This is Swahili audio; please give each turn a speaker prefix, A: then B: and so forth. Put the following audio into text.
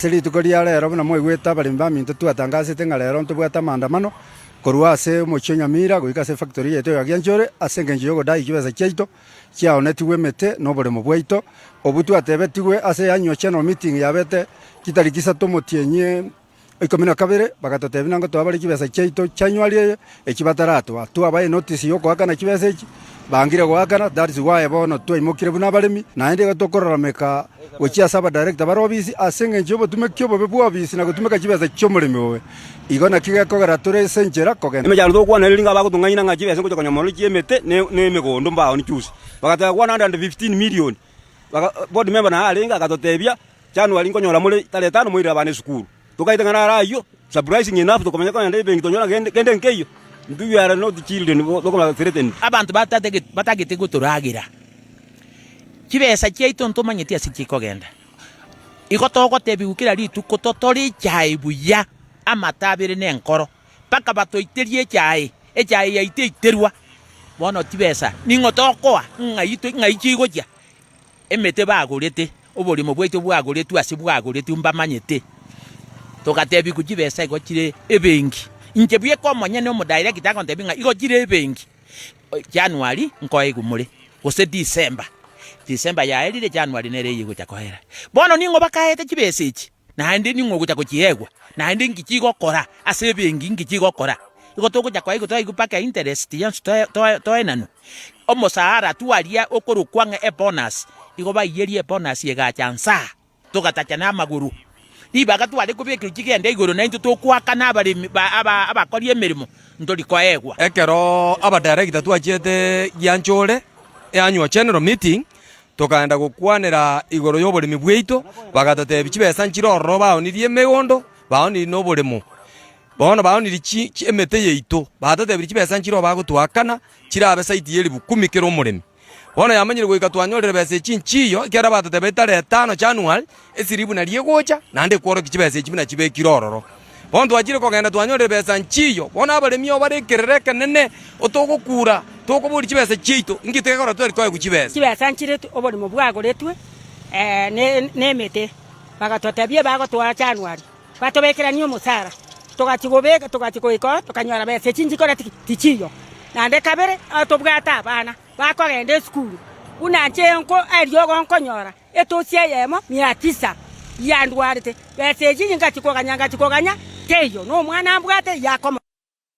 A: Siri tukoria rero na mwigweta barimba minto twatangazite nga rero ntubwata maandamano korwa ase Mochio Nyamira goika ase factory yeto ya Gianchore ase ngenji yogo dai kibesa kyaito kyaonetiwe mete noboremo bwaito obu twatebetiwe ase annual general meeting yabete kitariki 3 Motienye 12 bagatotebi nango twabari kibesa kyaito kyanywarie ekibatarato twabaye notice yoko akana kibesa eki bangire gwakana that is why bono twaimokire buna baremi naende gatokorrameka gochia saba director barobisi asenge njobo tumekyo bobe bwabisi na gutumeka kibesa cyomurimi wowe igona kigakogera ture senjera kogenda
B: imejalo dokwana linga bagutunganyina nga kibesa ngo konyamolo kiemete ne megondo mbaho ni cyusi bagata 115 million board member na alinga akatotebia January nkonyola mule tale 5 mwira bane sukuru tukaitangana rayo surprising enough tukomenya kwa ndebe ngitonyola gende nkeyo ndu are not children lokoma threatened
C: abantu batagite guturagira kibesa kyaito ntumanyeti asikikogenda igotoko tebigukira ritu kototori chaibuya amatabire nenkoro paka batoiterie chai echai yaiteiterwa bono kibesa ningotokoa ngaichigoja emete bagurete oborimo bwaitu bwaguretu asibwagurete mbamanyete tokatebi kukibesa igokire ebengi inkebuye komonya no director kontebinga igokire ebengi January nkoigumure gose December ya elire January nere yigo chakohera bono ningo bakaete kibesa iki nandi ningo gucha kuchiegwa nandi ngichigo kora ase bengi ngichigo kora igotoko cha kwaigo toigu paka interest yansu toenanu omosahara tuaria okorukwanga e bonus igo bayerie bonus yega chansa tokatachana amaguru nibaga twale kubekira kigende igoro na into tokwakana abakorie emirimo ndoli kwaegwa
D: ekero aba director twachete Gianchore annual general meeting tokaenda gukwanira igoro y'oborimi bwaito bagatotebi kibesa nkiroro baonirie emegondo baoni noboremo bono baoni chi emete yeito bagatotebi kibesa nkiro bagotwakana kirabe site yeri 10 kero omoremi bono yamanyire goika twanyorere bese chinchiyo kera batotebe tare 5 January esiribu na riegocha nande kworo kibesa ekibina kibe kirororo bono twachire kogenda twanyorere bese nchiyo bono abaremi obarekerereka nene otogokura tokoburi kibesa kyeito ngitekora twari kwaye kukibesa
E: kibesa nkire oborimo bwagoretwe nemete bagatotebie bagotwara January batobekera niyo musara togachigobeka togachikoiko tokanyora bese chinjikora tichiyo nande kabere atobwata abana bakogende school unanche nko eriogo nkonyora etosie yemo 900 yandwarite bese chinjinga chikoganya teyo no mwana ambwate yakomo